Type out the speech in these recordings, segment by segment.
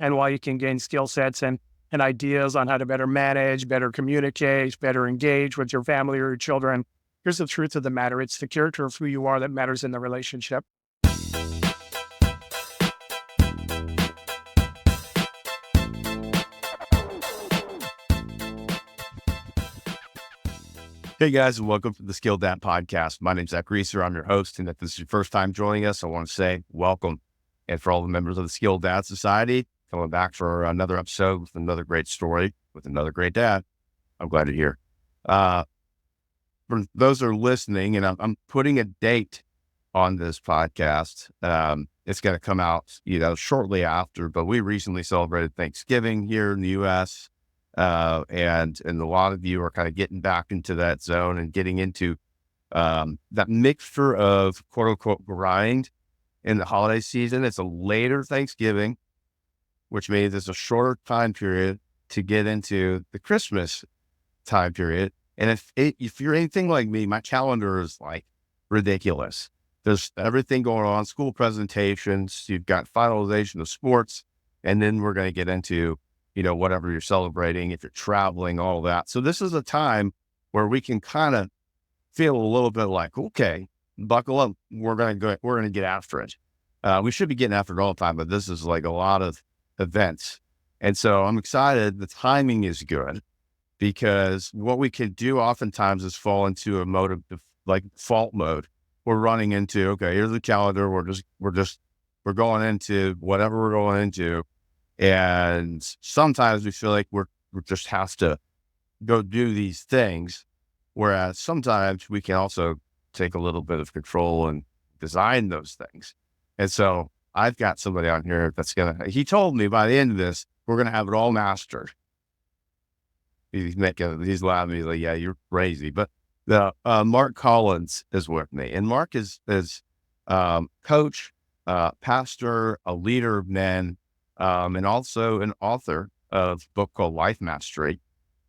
and while you can gain skill sets and ideas on how to better manage, better communicate, better engage with your family or your children, here's the truth of the matter. It's the character of who you are that matters in the relationship. Hey guys, and welcome to the Skilled Dad Podcast. My name's Zach Reeser. I'm your host, and if this is your first time joining us, I want to say welcome. And for all the members of the Skilled Dad Society, coming back for another episode with another great story with another great dad, I'm glad you're here. For those that are listening, and I'm putting a date on this podcast. It's going to come out, shortly after, but we recently celebrated Thanksgiving here in the U.S., and a lot of you are kind of getting back into that zone and getting into that mixture of quote unquote grind in the holiday season. It's a later Thanksgiving, which means it's a shorter time period to get into the Christmas time period. And if you're anything like me, my calendar is like ridiculous. There's everything going on, school presentations, you've got finalization of sports, and then we're going to get into whatever you're celebrating, if you're traveling, all that. So this is a time where we can kind of feel a little bit like, okay, buckle up. We're going to get after it. We should be getting after it all the time, but this is like a lot of events. And so I'm excited. The timing is good because what we can do oftentimes is fall into a mode of like default mode. We're running into, okay, here's the calendar. We're going into whatever we're going into. And sometimes we feel like we just have to go do these things. Whereas sometimes we can also take a little bit of control and design those things. And so I've got somebody on here he told me by the end of this, we're going to have it all mastered. He's laughing. He's like, yeah, you're crazy. But Mark Collins is with me, and Mark is coach, pastor, a leader of men, and also an author of a book called Life Mastery,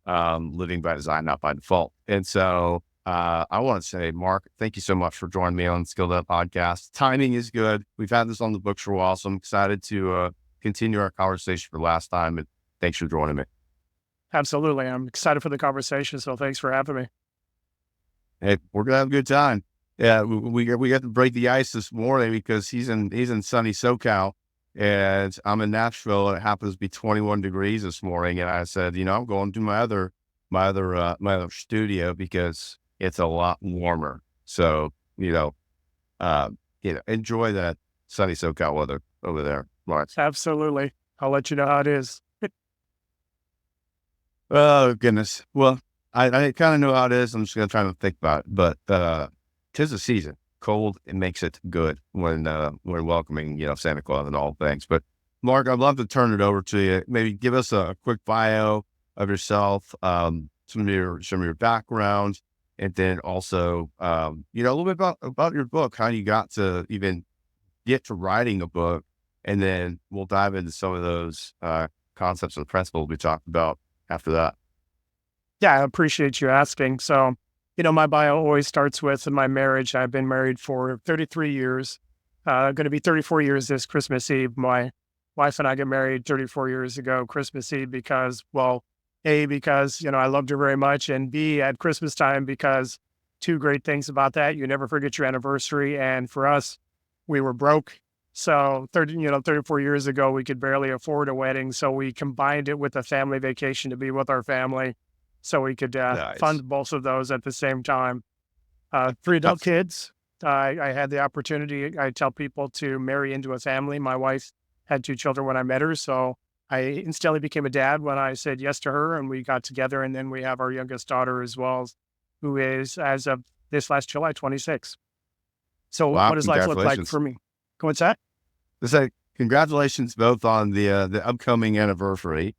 Living by Design, Not by Default. And so I want to say, Mark, thank you so much for joining me on the Skilled Up Podcast. Timing is good. We've had this on the books for a while, so I'm excited to continue our conversation for last time. And thanks for joining me. Absolutely. I'm excited for the conversation. So thanks for having me. Hey, we're going to have a good time. Yeah, we got to break the ice this morning because he's in sunny SoCal. And I'm in Nashville, and it happens to be 21 degrees this morning. And I said, I'm going to my other studio because it's a lot warmer. So, enjoy that sunny SoCal weather over there, Mark. Absolutely. I'll let you know how it is. Oh, goodness. Well, I kind of know how it is. I'm just going to try to think about it. But 'tis the season. Cold, it makes it good when we're welcoming, Santa Claus and all things. But Mark, I'd love to turn it over to you. Maybe give us a quick bio of yourself, some of your background, and then also, a little bit about your book, how you got to even get to writing a book, and then we'll dive into some of those concepts and principles we talked about after that. Yeah, I appreciate you asking. So, my bio always starts with my marriage. I've been married for 33 years, going to be 34 years this Christmas Eve. My wife and I got married 34 years ago, Christmas Eve, because I loved her very much, and B, at Christmas time, because two great things about that. You never forget your anniversary. And for us, we were broke. So 34 years ago, we could barely afford a wedding. So we combined it with a family vacation to be with our family. So we could Nice. fund both of those at the same time. 3 adult kids. I had the opportunity, I tell people, to marry into a family. My wife had 2 children when I met her. So I instantly became a dad when I said yes to her, and we got together. And then we have our youngest daughter as well, who is, as of this last July, 26. So Wow, what does life look like for me? What's that? Congratulations both on the upcoming anniversary.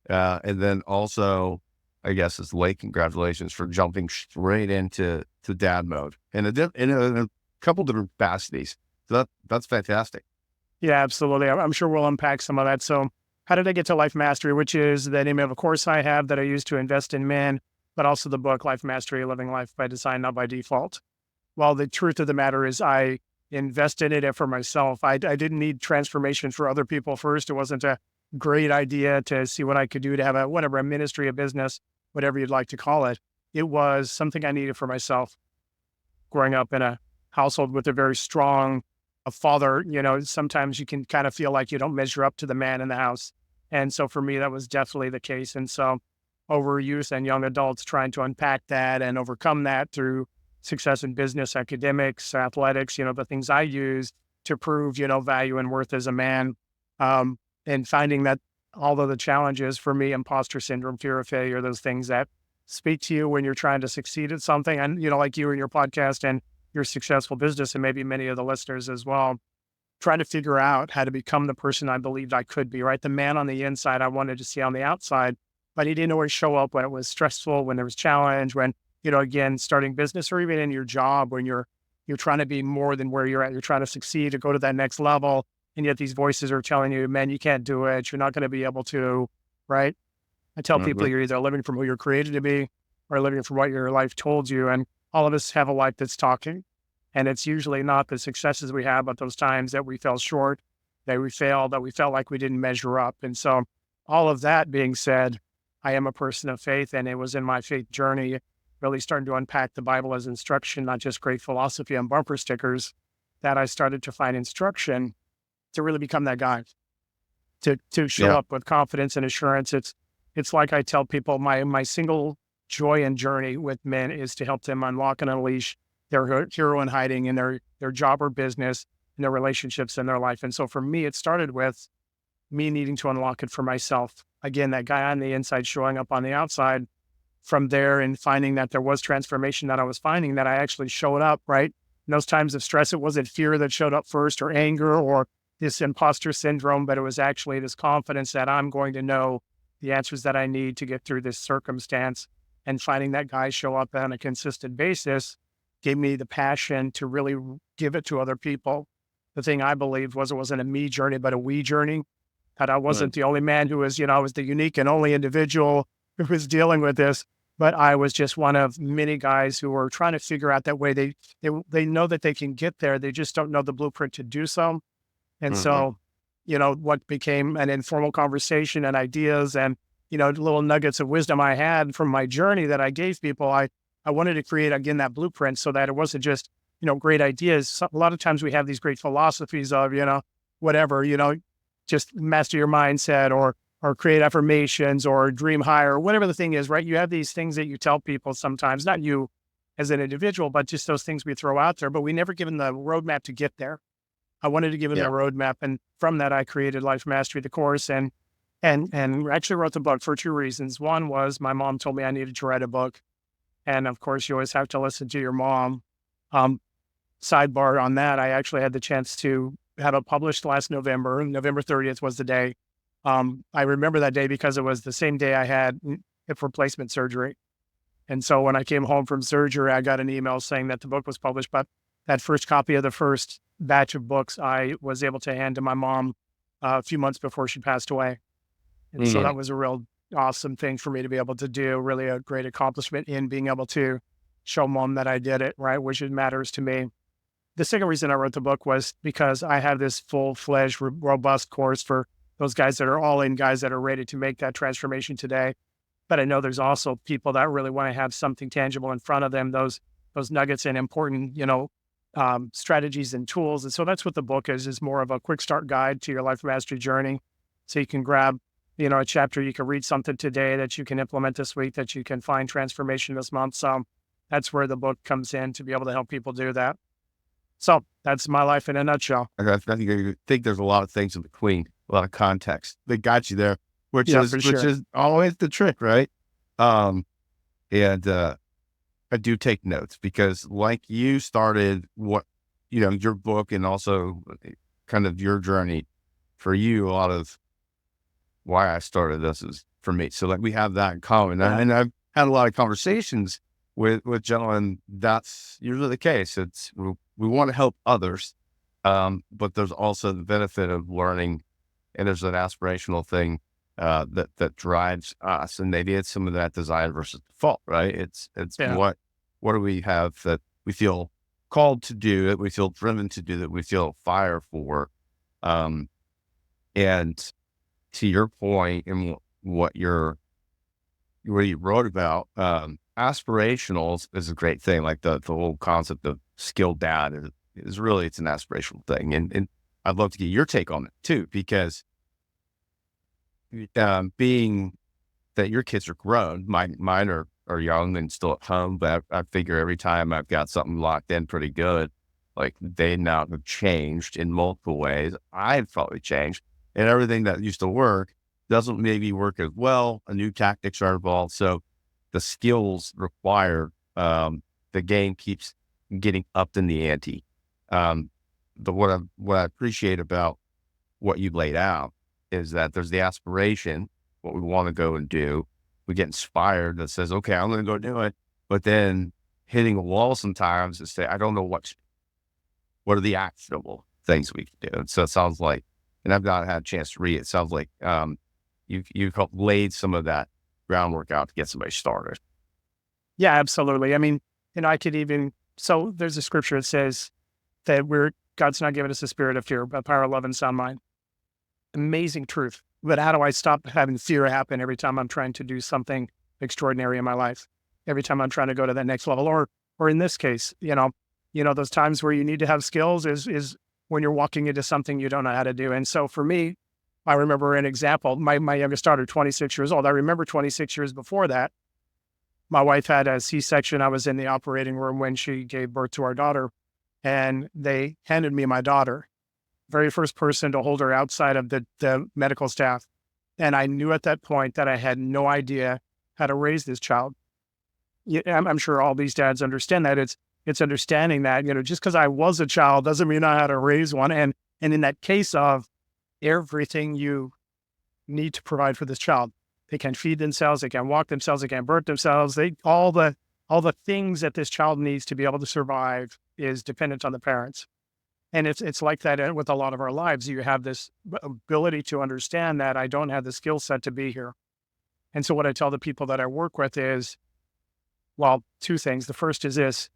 And then also, I guess it's late congratulations for jumping straight into dad mode in a couple different capacities. So that's fantastic. Yeah, absolutely. I'm sure we'll unpack some of that. So how did I get to Life Mastery, which is the name of a course I have that I use to invest in men, but also the book, Life Mastery, Living Life by Design, Not by Default. Well, the truth of the matter is I invested in it for myself. I didn't need transformation for other people first. It wasn't a great idea to see what I could do to have a ministry, a business, whatever you'd like to call it. It was something I needed for myself. Growing up in a household with a very strong a father, sometimes you can kind of feel like you don't measure up to the man in the house. And so for me, that was definitely the case. And so over youth and young adults trying to unpack that and overcome that through success in business, academics, athletics, the things I use to prove, value and worth as a man. Um, and finding that although the challenges for me, imposter syndrome, fear of failure, those things that speak to you when you're trying to succeed at something. And, like you and your podcast and your successful business, and maybe many of the listeners as well, trying to figure out how to become the person I believed I could be, right? The man on the inside I wanted to see on the outside, but he didn't always show up when it was stressful, when there was challenge, when, again, starting business or even in your job, when you're trying to be more than where you're at, you're trying to succeed to go to that next level. And yet these voices are telling you, man, you can't do it. You're not going to be able to, right? I tell people Mhm. you're either living from who you're created to be or living from what your life told you. And all of us have a life that's talking. And it's usually not the successes we have, but those times that we fell short, that we failed, that we felt like we didn't measure up. And so, all of that being said, I am a person of faith, and it was in my faith journey, really starting to unpack the Bible as instruction, not just great philosophy on bumper stickers, that I started to find instruction to really become that guy, to show Yeah. up with confidence and assurance. It's like I tell people, my single joy and journey with men is to help them unlock and unleash their hero in hiding in their job or business, and their relationships in their life. And so for me, it started with me needing to unlock it for myself. Again, that guy on the inside showing up on the outside. From there, and finding that there was transformation that I was finding, that I actually showed up, right? In those times of stress, it wasn't fear that showed up first, or anger, or this imposter syndrome, but it was actually this confidence that I'm going to know the answers that I need to get through this circumstance. And finding that guy show up on a consistent basis gave me the passion to really give it to other people. The thing I believed was it wasn't a me journey, but a we journey. That I Mm. wasn't the only man who was, I was the unique and only individual who was dealing with this, but I was just one of many guys who were trying to figure out that way. They know that they can get there. They just don't know the blueprint to do so. And Mhm. so, what became an informal conversation and ideas and, little nuggets of wisdom I had from my journey that I gave people, I wanted to create again that blueprint so that it wasn't just, great ideas. A lot of times we have these great philosophies of, whatever, just master your mindset or create affirmations or dream higher, whatever the thing is, right? You have these things that you tell people sometimes, not you as an individual, but just those things we throw out there, but we never give them the roadmap to get there. I wanted to give them the Yeah. roadmap, and from that, I created Life Mastery, the course, and actually wrote the book for two reasons. One was my mom told me I needed to write a book, and of course, you always have to listen to your mom. Um, Sidebar on that, I actually had the chance to have it published last November. November 30th was the day. I remember that day because it was the same day I had hip replacement surgery. And so when I came home from surgery, I got an email saying that the book was published, but that first copy of the first batch of books I was able to hand to my mom a few months before she passed away. And so Mhm. that was a real awesome thing for me to be able to do, really a great accomplishment in being able to show mom that I did it, right? Which it matters to me. The second reason I wrote the book was because I have this full-fledged, robust course for those guys that are all in, guys that are ready to make that transformation today. But I know there's also people that really want to have something tangible in front of them, those nuggets and important, strategies and tools. And so that's what the book is more of a quick start guide to your life mastery journey. So you can grab, a chapter, you can read something today that you can implement this week, that you can find transformation this month. So that's where the book comes in to be able to help people do that. So that's my life in a nutshell. I think there's a lot of things in between, a lot of context that got you there, which Yeah, is for which sure. is always the trick, right? Um, and I do take notes because, like you started, your book and also kind of your journey for you. A lot of why I started this is for me. So like we have that in common, Yeah. and I've had a lot of conversations with gentlemen. That's usually the case. It's we want to help others, but there's also the benefit of learning, and there's an aspirational thing that drives us, and maybe it's some of that design versus default, right? It's Yeah. what do we have that we feel called to do, that we feel driven to do, that we feel fire for, um, and to your point and what you wrote about, aspirational is a great thing. Like the whole concept of skilled dad is really, it's an aspirational thing. And I'd love to get your take on it too, because being that your kids are grown, mine are young and still at home, but I figure every time I've got something locked in pretty good, like they now have changed in multiple ways. I've probably changed, and everything that used to work doesn't maybe work as well. New tactics are involved. So the skills required, the game keeps getting upped in the ante. What I appreciate about what you laid out is that there's the aspiration, what we want to go and do. We get inspired that says, okay, I'm going to go do it. But then hitting a wall sometimes and say, I don't know what are the actionable things we can do. And so it sounds like, and I've not had a chance to read it. It sounds like, you've helped laid some of that groundwork out to get somebody started. Yeah, absolutely. I mean, I could even, so there's a scripture that says that God's not given us a spirit of fear, but power, love, and sound mind. Amazing truth. But how do I stop having fear happen every time I'm trying to do something extraordinary in my life? Every time I'm trying to go to that next level, or in this case, those times where you need to have skills is when you're walking into something you don't know how to do. And so for me, I remember an example. My youngest daughter, 26 years old. I remember 26 years before that, my wife had a C-section. I was in the operating room when she gave birth to our daughter, and they handed me my daughter, very first person to hold her outside of the medical staff. And I knew at that point that I had no idea how to raise this child. Yeah, I'm sure all these dads understand that. It's understanding that, just because I was a child doesn't mean I know how to raise one. And in that case of everything you need to provide for this child, they can feed themselves, they can walk themselves, they can birth themselves. All the things that this child needs to be able to survive is dependent on the parents. And it's like that with a lot of our lives. You have this ability to understand that I don't have the skill set to be here. And so what I tell the people that I work with is, well, two things. The first is this: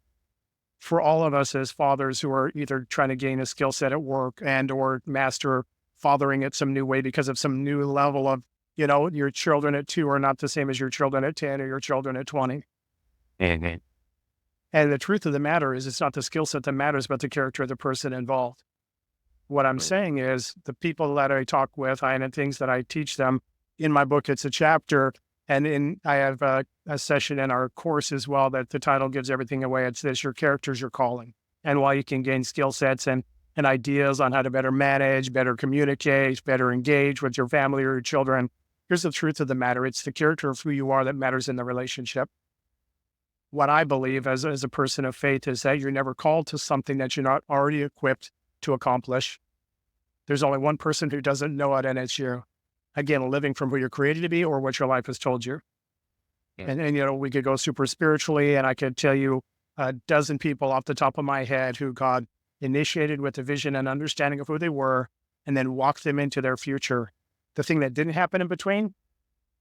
for all of us as fathers who are either trying to gain a skill set at work and or master fathering it some new way because of some new level of, your children at 2 are not the same as your children at 10 or your children at 20. Mm-hmm. And the truth of the matter is, it's not the skill set that matters, but the character of the person involved. What I'm saying is, the people that I talk with, and the things that I teach them in my book, it's a chapter, and I have a session in our course as well that the title gives everything away. It's this: your character's your calling. And while you can gain skill sets and ideas on how to better manage, better communicate, better engage with your family or your children, here's the truth of the matter: it's the character of who you are that matters in the relationship. What I believe as a person of faith is that you're never called to something that you're not already equipped to accomplish. There's only one person who doesn't know it, and it's you. Again, living from who you're created to be or what your life has told you. Yeah. And we could go super spiritually, and I could tell you a dozen people off the top of my head who God initiated with a vision and understanding of who they were, and then walked them into their future. The thing that didn't happen in between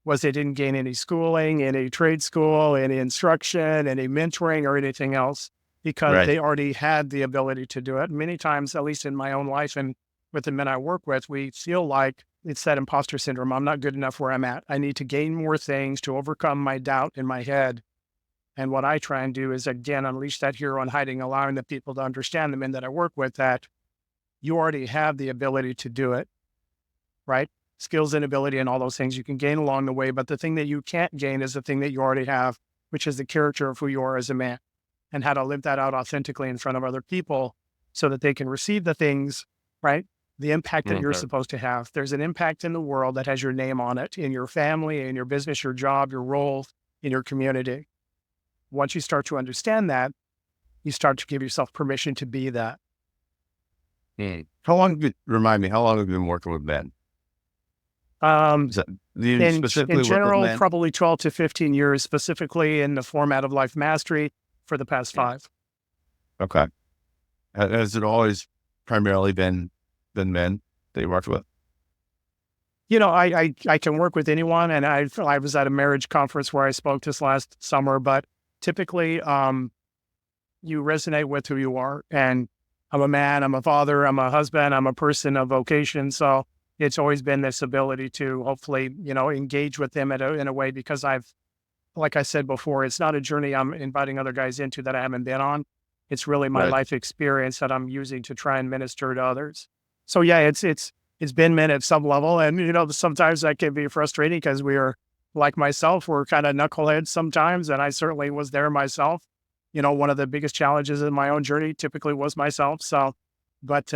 was they didn't gain any schooling, any trade school, any instruction, any mentoring, or anything else, because Right. they already had the ability to do it. Many times, at least in my own life and with the men I work with, we feel like it's that imposter syndrome. I'm not good enough where I'm at. I need to gain more things to overcome my doubt in my head. And what I try and do is, again, unleash that hero in hiding, allowing the people to understand, the men that I work with, that you already have the ability to do it, right? Skills and ability and all those things you can gain along the way. But the thing that you can't gain is the thing that you already have, which is the character of who you are as a man, and how to live that out authentically in front of other people so that they can receive the things, right? The impact that you're Mm-hmm. supposed to have. There's an impact in the world that has your name on it, in your family, in your business, your job, your role, in your community. Once you start to understand that, you start to give yourself permission to be that. Remind me, how long have you been working with men? Um, Is that, do you in specifically work with general, men? probably 12 to 15 years, specifically in the format of life mastery for the past Yeah. 5. Okay. Has it always primarily been men that you worked with? I can work with anyone, and I was at a marriage conference where I spoke this last summer, but typically, you resonate with who you are. And I'm a man, I'm a father, I'm a husband, I'm a person of vocation. So it's always been this ability to hopefully, engage with them in a way because like I said before, it's not a journey I'm inviting other guys into that I haven't been on. It's really my Right. life experience that I'm using to try and minister to others. So yeah, it's been meant at some level, and sometimes that can be frustrating because we are like myself, we're kind of knuckleheads sometimes, and I certainly was there myself. One of the biggest challenges in my own journey typically was myself. So, but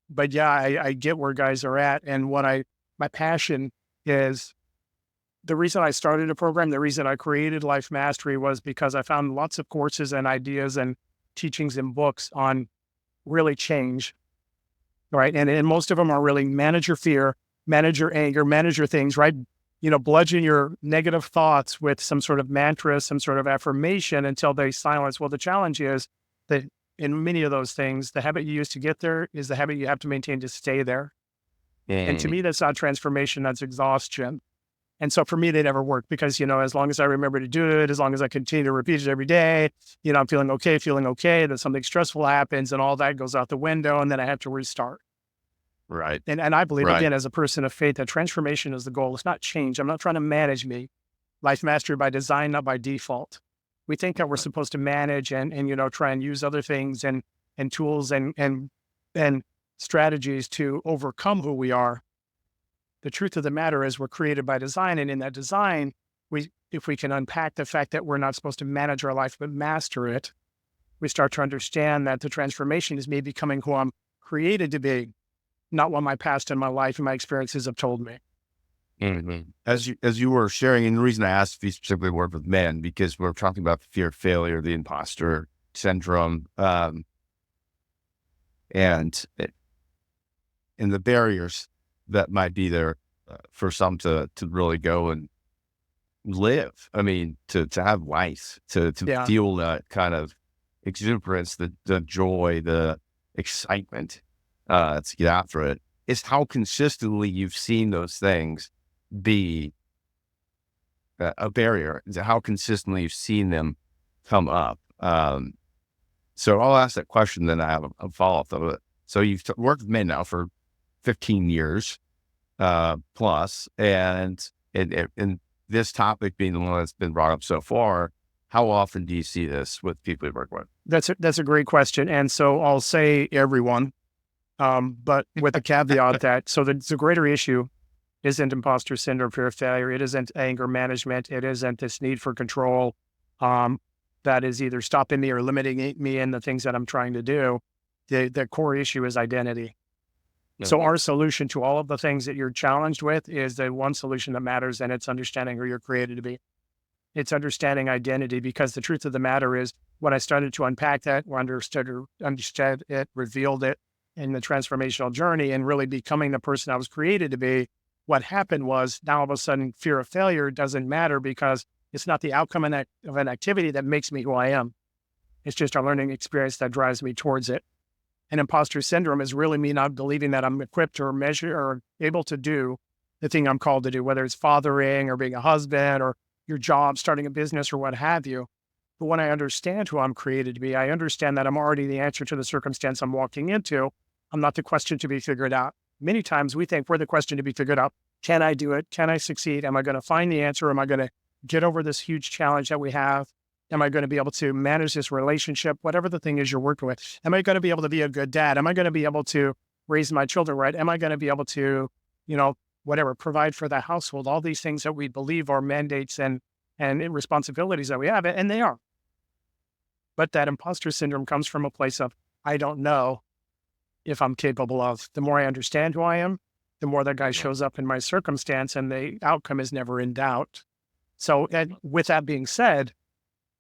but yeah, I get where guys are at, and my passion is the reason I started a program, the reason I created Life Mastery was because I found lots of courses and ideas and teachings and books on really change, right? And most of them are really manage your fear, manage your anger, manage your things, right? Bludgeon your negative thoughts with some sort of mantra, some sort of affirmation until they silence. Well, the challenge is that in many of those things, the habit you use to get there is the habit you have to maintain to stay there. And to Mm, me, that's not transformation, that's exhaustion. And so for me, they never work because, as long as I remember to do it, as long as I continue to repeat it every day, I'm feeling okay, then something stressful happens and all that goes out the window and then I have to restart. right. And I believe, Right. again, as a person of faith, that transformation is the goal. It's not change. I'm not trying to manage me. Life mastery by design, not by default. We think that we're supposed to manage and try and use other things and tools and strategies to overcome who we are. The truth of the matter is we're created by design. And in that design, if we can unpack the fact that we're not supposed to manage our life, but master it, we start to understand that the transformation is me becoming who I'm created to be, not what my past and my life and my experiences have told me. Mhm. As you were sharing, and the reason I asked if you specifically work with men, because we're talking about the fear of failure, the imposter syndrome, and and the barriers that might be there for some to really go and live. I mean, to have life, to Yeah. feel that kind of exuberance, the joy, the excitement, to get after it. It's how consistently you've seen those things be a barrier. It's how consistently you've seen them come up. So I'll ask that question, then I have a follow up of it. So you've worked with men now for 15 years plus, and this topic being the one that's been brought up so far, how often do you see this with people you work with? That's a great question. And so I'll say everyone, but with the caveat that, so the greater issue isn't imposter syndrome, fear of failure. It isn't anger management. It isn't this need for control um, that is either stopping me or limiting me in the things that I'm trying to do. The core issue is identity. So Okay. our solution to all of the things that you're challenged with is the one solution that matters, and it's understanding who you're created to be. It's understanding identity, because the truth of the matter is when I started to unpack that or understood it, revealed it in the transformational journey and really becoming the person I was created to be, what happened was now all of a sudden fear of failure doesn't matter because it's not the outcome of an activity that makes me who I am. It's just a learning experience that drives me towards it. And imposter syndrome is really me not believing that I'm equipped or measure or able to do the thing I'm called to do, whether it's fathering or being a husband or your job, starting a business or what have you. But when I understand who I'm created to be, I understand that I'm already the answer to the circumstance I'm walking into. I'm not the question to be figured out. Many times we think we're the question to be figured out. Can I do it? Can I succeed? Am I going to find the answer? Am I going to get over this huge challenge that we have? Am I going to be able to manage this relationship? Whatever the thing is you're working with. Am I going to be able to be a good dad? Am I going to be able to raise my children right? Am I going to be able to, whatever, provide for the household? All these things that we believe are mandates and responsibilities that we have, and they are. But that imposter syndrome comes from a place of, I don't know if I'm capable of. The more I understand who I am, the more that guy Yeah. shows up in my circumstance and the outcome is never in doubt. So, and with that being said,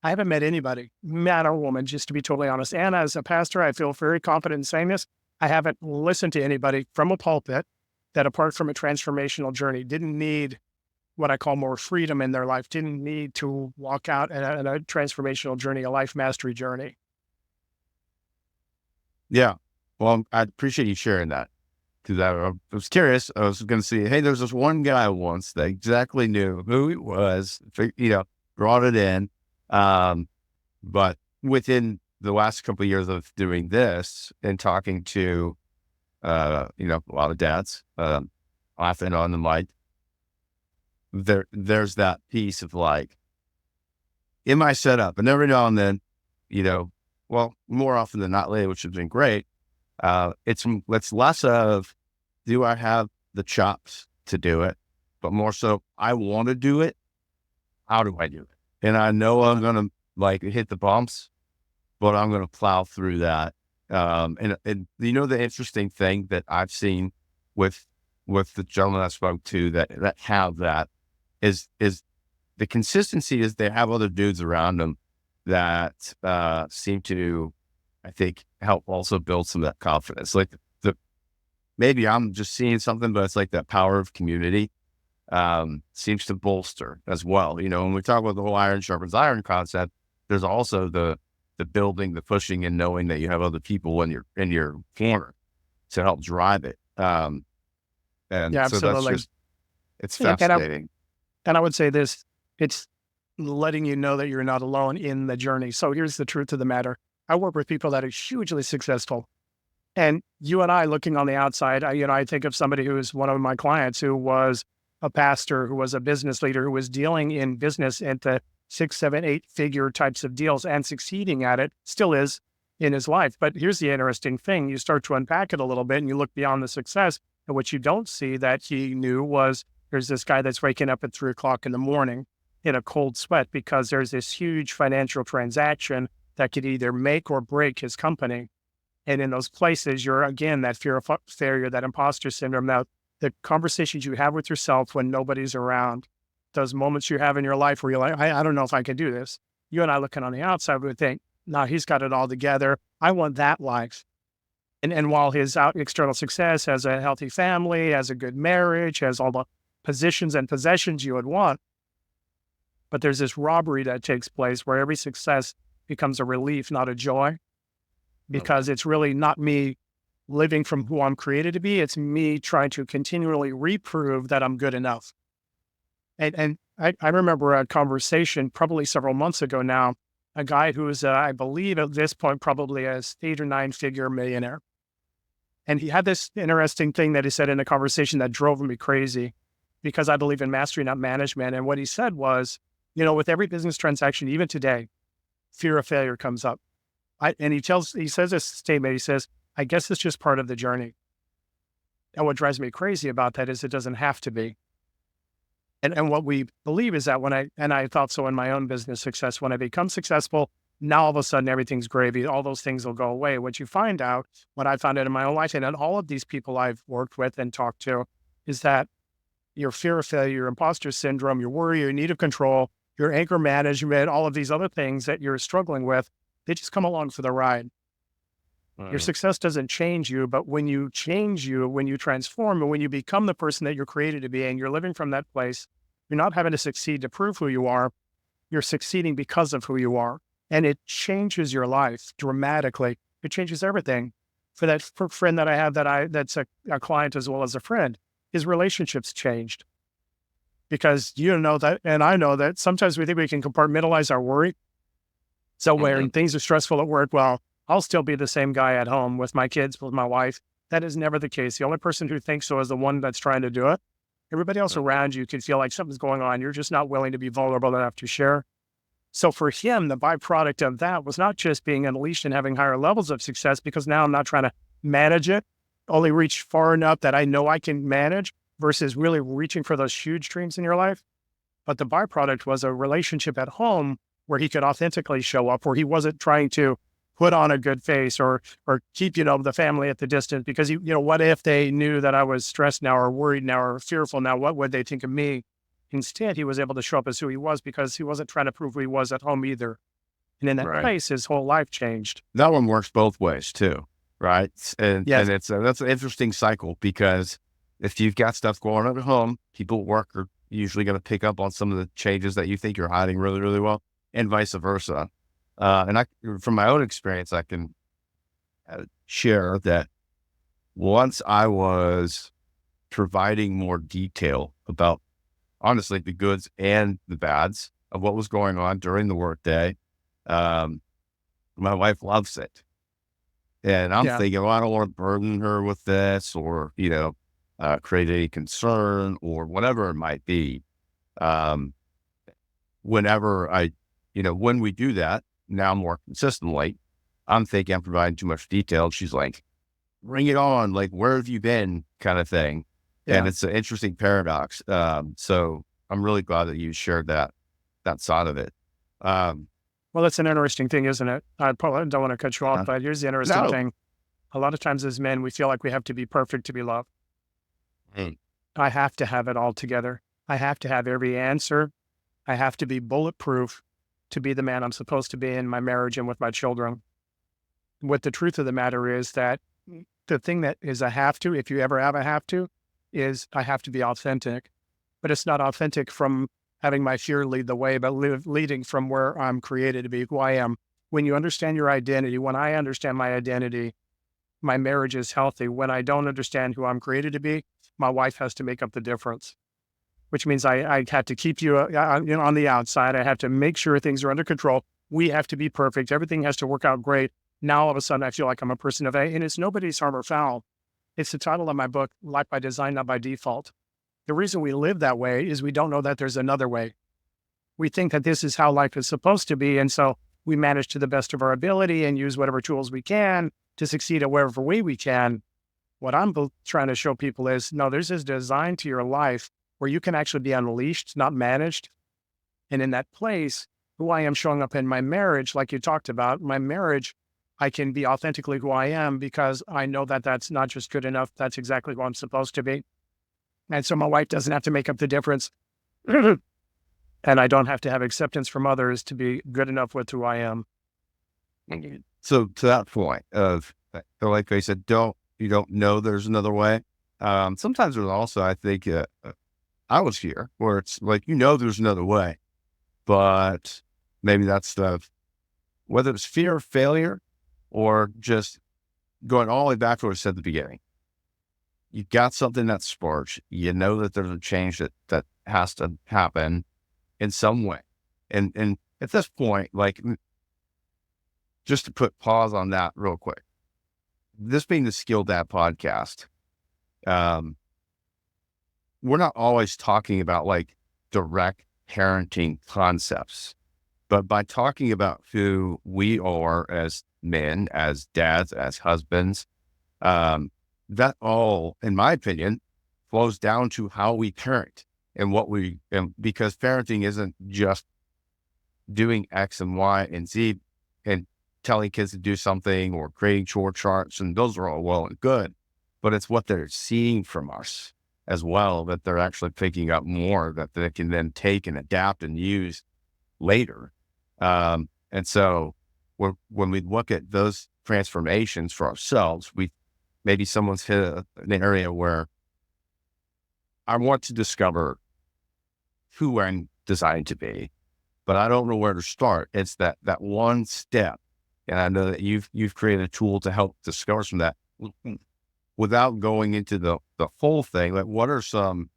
I haven't met anybody, man or woman, just to be totally honest. And as a pastor, I feel very confident in saying this. I haven't listened to anybody from a pulpit that, apart from a transformational journey, didn't need what I call more freedom in their life, didn't need to walk out in a transformational journey, a life mastery journey. Yeah. Well, I appreciate you sharing that, because I was curious. I was going to say, hey, there's this one guy once that exactly knew who he was, brought it in. But within the last couple of years of doing this and talking to, a lot of dads, often on the mic, there's that piece of like, in my setup, and every now and then, well, more often than not lately, which has been great. It's less of, do I have the chops to do it, but more so, I want to do it. How do I do it? And I know I'm going to like hit the bumps, but I'm going to plow through that. And the interesting thing that I've seen with the gentleman I spoke to that have that is the consistency is they have other dudes around them that seem to, I think, help also build some of that confidence. Like maybe I'm just seeing something, but it's like that power of community seems to bolster as well. When we talk about the whole iron sharpens iron concept, there's also the building, the pushing, and knowing that you have other people in your corner to help drive it. And Yeah, so that's absolutely. just, it's Yeah, fascinating. and I would say this, it's letting you know that you're not alone in the journey. So here's the truth of the matter. I work with people that are hugely successful. And you and I looking on the outside, I think of somebody who is one of my clients who was a pastor, who was a business leader, who was dealing in business at the 6, 7, 8 figure types of deals and succeeding at it, still is in his life. But here's the interesting thing. You start to unpack it a little bit and you look beyond the success. And what you don't see that he knew was there's this guy that's waking up at 3 o'clock in the morning in a cold sweat because there's this huge financial transaction that could either make or break his company. And in those places, you're again, that fear of failure, that imposter syndrome, that the conversations you have with yourself when nobody's around, those moments you have in your life where you're like, I don't know if I can do this. You and I looking on the outside would think, no, he's got it all together. I want that life. And while his external success has a healthy family, has a good marriage, has all the positions and possessions you would want, but there's this robbery that takes place where every success becomes a relief, not a joy, Okay. because it's really not me living from who I'm created to be. It's me trying to continually reprove that I'm good enough. And I remember a conversation probably several months ago now, a guy who was, I believe at this point, probably a 8 or 9 figure millionaire. And he had this interesting thing that he said in a conversation that drove me crazy because I believe in mastery, not management. And what he said was, with every business transaction, even today, fear of failure comes up. And he says this statement, he says, I guess it's just part of the journey. And what drives me crazy about that is it doesn't have to be. And what we believe is that I thought so in my own business success, when I become successful, now all of a sudden everything's gravy. All those things will go away. What you find out, what I found out in my own life and in all of these people I've worked with and talked to, is that your fear of failure, your imposter syndrome, your worry, your need of control, your anger management, all of these other things that you're struggling with, they just come along for the ride. Your Mm. success doesn't change you, but when you change you, when you transform, and when you become the person that you're created to be, and you're living from that place, you're not having to succeed to prove who you are. You're succeeding because of who you are. And it changes your life dramatically. It changes everything. For that friend that I have that's a client as well as a friend, his relationships changed because you know that, and I know that sometimes we think we can compartmentalize our worry. So Mhm. when things are stressful at work, well, I'll still be the same guy at home with my kids, with my wife. That is never the case. The only person who thinks so is the one that's trying to do it. Everybody else Mhm. around you can feel like something's going on. You're just not willing to be vulnerable enough to share. So for him, the byproduct of that was not just being unleashed and having higher levels of success, because now I'm not trying to manage it, only reach far enough that I know I can manage versus really reaching for those huge dreams in your life. But the byproduct was a relationship at home where he could authentically show up, where he wasn't trying to put on a good face or keep, the family at the distance because what if they knew that I was stressed now or worried now or fearful now? What would they think of me? Instead, he was able to show up as who he was because he wasn't trying to prove who he was at home either. And in that Right. place, his whole life changed. That one works both ways too, right? And Yes. that's an interesting cycle because if you've got stuff going on at home, people at work are usually going to pick up on some of the changes that you think you're hiding really, really well, and vice versa. From my own experience, I can share that once I was providing more detail about honestly the goods and the bads of what was going on during the workday. Um, my wife loves it. And I'm Yeah. thinking, well, I don't want to burden her with this or, create any concern or whatever it might be. Um, Whenever when we do that now more consistently, I'm thinking I'm providing too much detail. She's like, bring it on. Like, where have you been kind of thing. And Yeah. it's an interesting paradox. So I'm really glad that you shared that side of it. Um, Well, that's an interesting thing, isn't it? I probably don't want to cut you off, uh, but here's the interesting no. thing. A lot of times as men, we feel like we have to be perfect to be loved. Mm. I have to have it all together. I have to have every answer. I have to be bulletproof to be the man I'm supposed to be in my marriage and with my children. What the truth of the matter is that the thing that is a have to, if you ever have a have to, is I have to be authentic. But it's not authentic from having my fear lead the way, but leading from where I'm created to be, who I am. When you understand your identity, when I understand my identity, my marriage is healthy. When I don't understand who I'm created to be, my wife has to make up the difference, which means I have to keep you, on the outside. I have to make sure things are under control. We have to be perfect. Everything has to work out great. Now, all of a sudden, I feel like I'm a person of A, and it's nobody's harm or foul. It's the title of my book, Life by Design, Not by Default. The reason we live that way is we don't know that there's another way. We think that this is how life is supposed to be. And so we manage to the best of our ability and use whatever tools we can to succeed at whatever way we can. What I'm trying to show people is no, there's this design to your life where you can actually be unleashed, not managed. And in that place, who I am showing up in my marriage, like you talked about, my marriage, I can be authentically who I am because I know that that's not just good enough. That's exactly who I'm supposed to be. And so my wife doesn't have to make up the difference. And I don't have to have acceptance from others to be good enough with who I am. So to that point of, like I said, you don't know there's another way. Sometimes there's also, I think, I was here where it's like, there's another way, but maybe that's whether it's fear of failure or just going all the way back to what I said at the beginning. You got something that sparks, that there's a change that has to happen in some way. And at this point, like, just to put pause on that real quick, this being the Skill Dad podcast, we're not always talking about like direct parenting concepts, but by talking about who we are as men, as dads, as husbands, that all, in my opinion, flows down to how we parent and because parenting isn't just doing X and Y and Z and telling kids to do something or creating chore charts. And those are all well and good, but it's what they're seeing from us as well, that they're actually picking up more that they can then take and adapt and use later. And so when we look at those transformations for ourselves, maybe someone's hit an area where I want to discover who I'm designed to be, but I don't know where to start. It's that one step. And I know that you've created a tool to help discover some of that without going into the whole thing. Like, what are some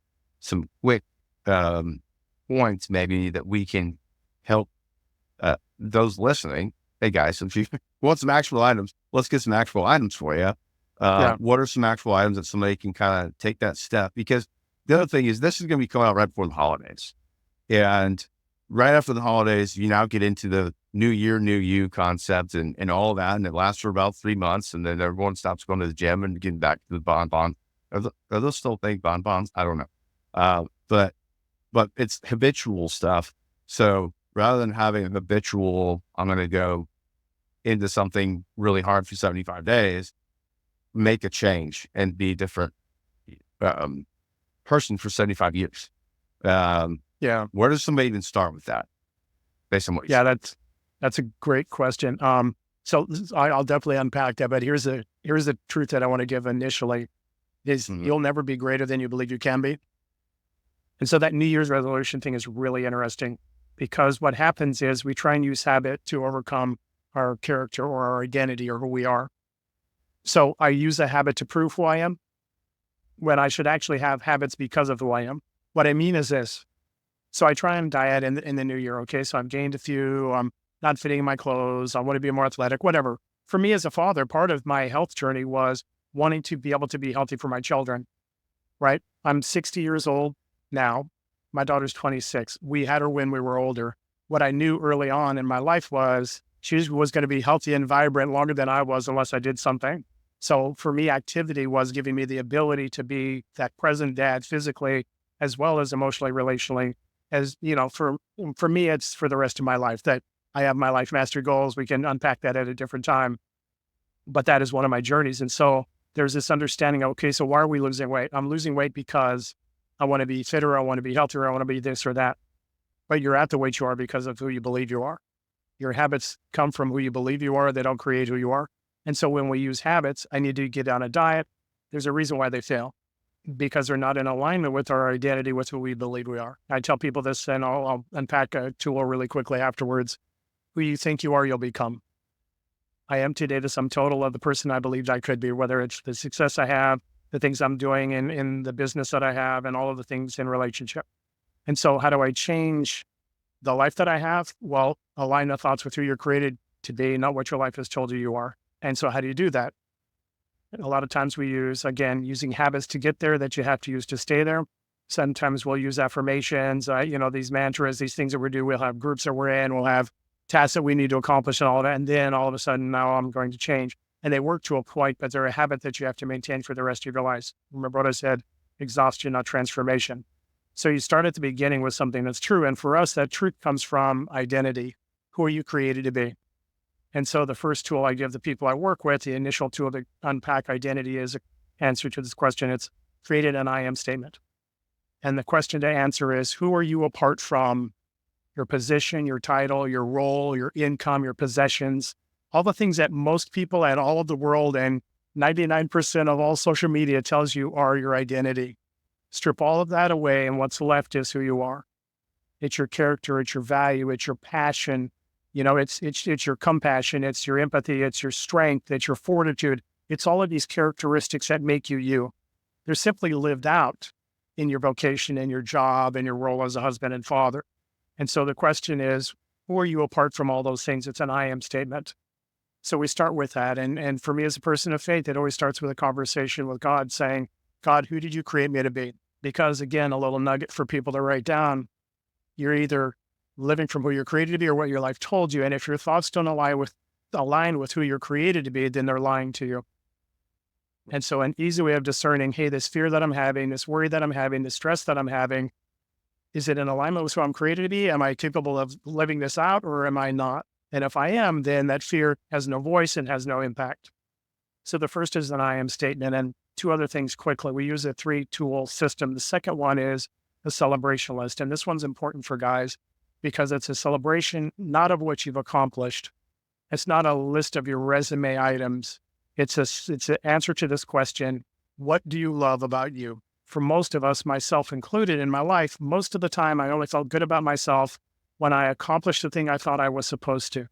quick points maybe that we can help those listening? Hey guys, if you want some actual items, let's get some actual items for you. Yeah. What are some actual items that somebody can kind of take that step? Because the other thing is, this is going to be coming out right before the holidays. And right after the holidays, you now get into the new year, new you concept and all that. And it lasts for about 3 months. And then everyone stops going to the gym and getting back to the bonbon. Are those still big bonbons? I don't know. But it's habitual stuff. So rather than having a habitual, I'm going to go into something really hard for 75 days, make a change and be a different person for 75 years. Yeah. Where does somebody even start with that based on what you Yeah. said? That's a great question. So I'll definitely unpack that, but here's the truth that I want to give initially is Mhm. you'll never be greater than you believe you can be. And so that New Year's resolution thing is really interesting because what happens is we try and use habit to overcome our character or our identity or who we are. So I use a habit to prove who I am when I should actually have habits because of who I am. What I mean is this. So I try and diet in the new year. Okay. So I've gained a few, I'm not fitting in my clothes. I want to be more athletic, whatever. For me as a father, part of my health journey was wanting to be able to be healthy for my children. right? I'm 60 years old now. My daughter's 26. We had her when we were older. What I knew early on in my life was she was going to be healthy and vibrant longer than I was unless I did something. So for me, activity was giving me the ability to be that present dad physically as well as emotionally, relationally. As you know, for me, it's for the rest of my life that I have my life mastery goals. We can unpack that at a different time, but that is one of my journeys. And so there's this understanding, okay, so why are we losing weight? I'm losing weight because I want to be fitter, I want to be healthier, I want to be this or that. But you're at the weight you are because of who you believe you are. Your habits come from who you believe you are. They don't create who you are. And so when we use habits, I need to get on a diet. There's a reason why they fail because they're not in alignment with our identity, with who we believe we are. I tell people this, and I'll unpack a tool really quickly afterwards. Who you think you are, you'll become. I am today the sum total of the person I believed I could be, whether it's the success I have, the things I'm doing in the business that I have, and all of the things in relationship. And so how do I change the life that I have? Well, align the thoughts with who you're created to be, not what your life has told you you are. And so how do you do that? A lot of times we use, again, using habits to get there that you have to use to stay there. Sometimes we'll use affirmations, these mantras, these things that we do. We'll have groups that we're in, we'll have tasks that we need to accomplish and all that. And then all of a sudden, now I'm going to change. And they work to a point, but they're a habit that you have to maintain for the rest of your lives. Remember what I said, exhaustion, not transformation. So you start at the beginning with something that's true. And for us, that truth comes from identity. Who are you created to be? And so the first tool I give the people I work with, the initial tool to unpack identity is an answer to this question. It's created an I am statement. And the question to answer is, who are you apart from your position, your title, your role, your income, your possessions, all the things that most people and all of the world and 99% of all social media tells you are your identity. Strip all of that away, and what's left is who you are. It's your character, it's your value, it's your passion. It's your compassion, it's your empathy, it's your strength, it's your fortitude. It's all of these characteristics that make you you. They're simply lived out in your vocation, in your job, in your role as a husband and father. And so the question is, who are you apart from all those things? It's an I am statement. So we start with that. And for me as a person of faith, it always starts with a conversation with God saying, God, who did you create me to be? Because again, a little nugget for people to write down, you're either living from who you're created to be or what your life told you. And if your thoughts don't align with who you're created to be, then they're lying to you. And so an easy way of discerning, hey, this fear that I'm having, this worry that I'm having, this stress that I'm having, is it in alignment with who I'm created to be? Am I capable of living this out or am I not? And if I am, then that fear has no voice and has no impact. So the first is an I am statement. And two other things quickly. We use a 3-tool system. The second one is a celebration list. And this one's important for guys because it's a celebration, not of what you've accomplished. It's not a list of your resume items. It's an answer to this question. What do you love about you? For most of us, myself included in my life, most of the time, I only felt good about myself when I accomplished the thing I thought I was supposed to,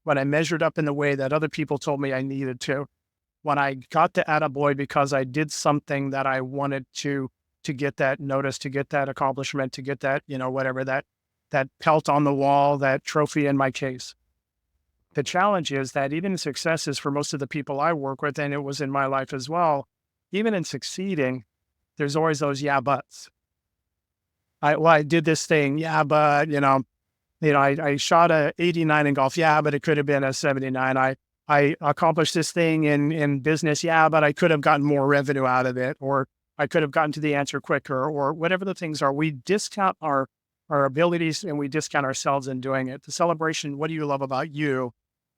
when I measured up in the way that other people told me I needed to, when I got the attaboy because I did something that I wanted to get that notice, to get that accomplishment, to get that, whatever, that pelt on the wall, that trophy in my case. The challenge is that even successes for most of the people I work with, and it was in my life as well, even in succeeding, there's always those yeah buts. I did this thing, yeah, but I shot a 89 in golf, yeah, but it could have been a 79. I accomplished this thing in business, yeah, but I could have gotten more revenue out of it, or I could have gotten to the answer quicker, or whatever the things are. We discount our abilities and we discount ourselves in doing it. The celebration, what do you love about you,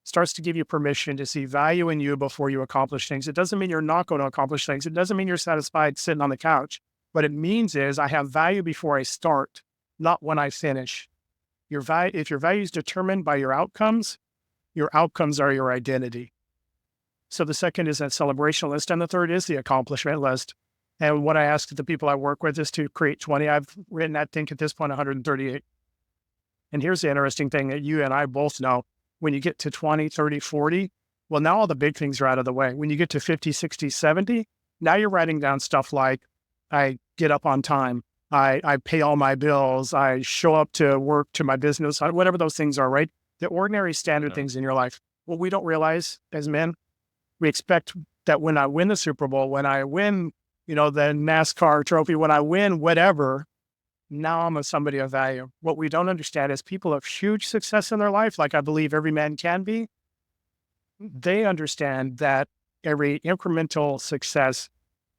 starts to give you permission to see value in you before you accomplish things. It doesn't mean you're not going to accomplish things. It doesn't mean you're satisfied sitting on the couch. What it means is I have value before I start, not when I finish. If your value is determined by your outcomes are your identity. So the second is that celebration list, and the third is the accomplishment list. And what I ask the people I work with is to create 20. I've written, I think at this point, 138. And here's the interesting thing that you and I both know. When you get to 20, 30, 40, well, now all the big things are out of the way. When you get to 50, 60, 70, now you're writing down stuff like, I get up on time, I pay all my bills, I show up to work, to my business, whatever those things are, right? The ordinary standard things in your life. What we don't realize as men, we expect that when I win the Super Bowl, when I win the NASCAR trophy, when I win, whatever, now I'm a somebody of value. What we don't understand is people of huge success in their life, like I believe every man can be, they understand that every incremental success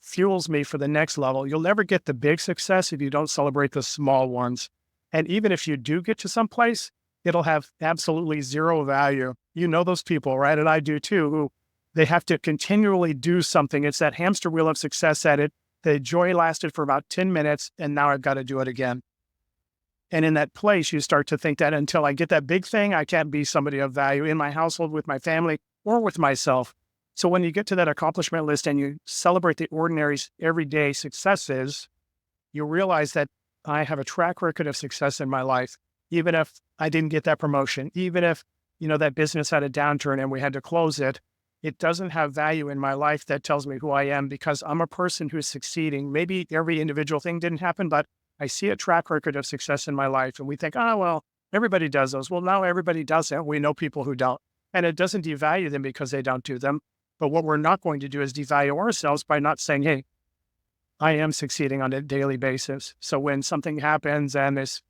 fuels me for the next level. You'll never get the big success if you don't celebrate the small ones. And even if you do get to some place, it'll have absolutely zero value. You know those people, right? And I do too, who they have to continually do something. It's that hamster wheel of success at it. The joy lasted for about 10 minutes, and now I've got to do it again. And in that place, you start to think that until I get that big thing, I can't be somebody of value in my household, with my family, or with myself. So when you get to that accomplishment list and you celebrate the ordinary, everyday successes, you realize that I have a track record of success in my life. Even if I didn't get that promotion, even if, that business had a downturn and we had to close it, it doesn't have value in my life that tells me who I am, because I'm a person who's succeeding. Maybe every individual thing didn't happen, but I see a track record of success in my life. And we think, oh, well, everybody does those. Well, no, everybody doesn't. We know people who don't. And it doesn't devalue them because they don't do them. But what we're not going to do is devalue ourselves by not saying, hey, I am succeeding on a daily basis. So when something happens and this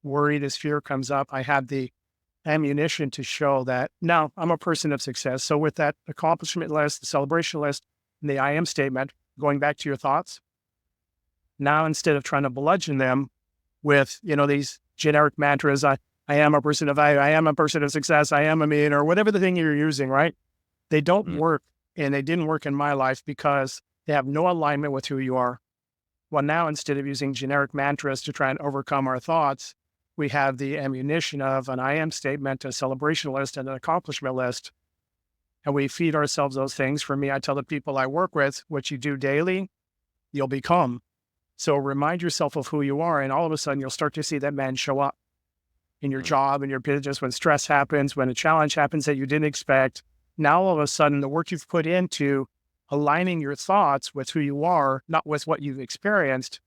worry, this fear comes up, I have the ammunition to show that, no, I'm a person of success. So with that accomplishment list, the celebration list, and the I am statement, going back to your thoughts, now instead of trying to bludgeon them with, these generic mantras, I am a person of value, I am a person of success, I am a mean, or whatever the thing you're using, right? They don't work, and they didn't work in my life because they have no alignment with who you are. Well, now instead of using generic mantras to try and overcome our thoughts, we have the ammunition of an I am statement, a celebration list, and an accomplishment list. And we feed ourselves those things. For me, I tell the people I work with, what you do daily, you'll become. So remind yourself of who you are, and all of a sudden you'll start to see that man show up in your job, in your business, when stress happens, when a challenge happens that you didn't expect. Now, all of a sudden, the work you've put into aligning your thoughts with who you are, not with what you've experienced,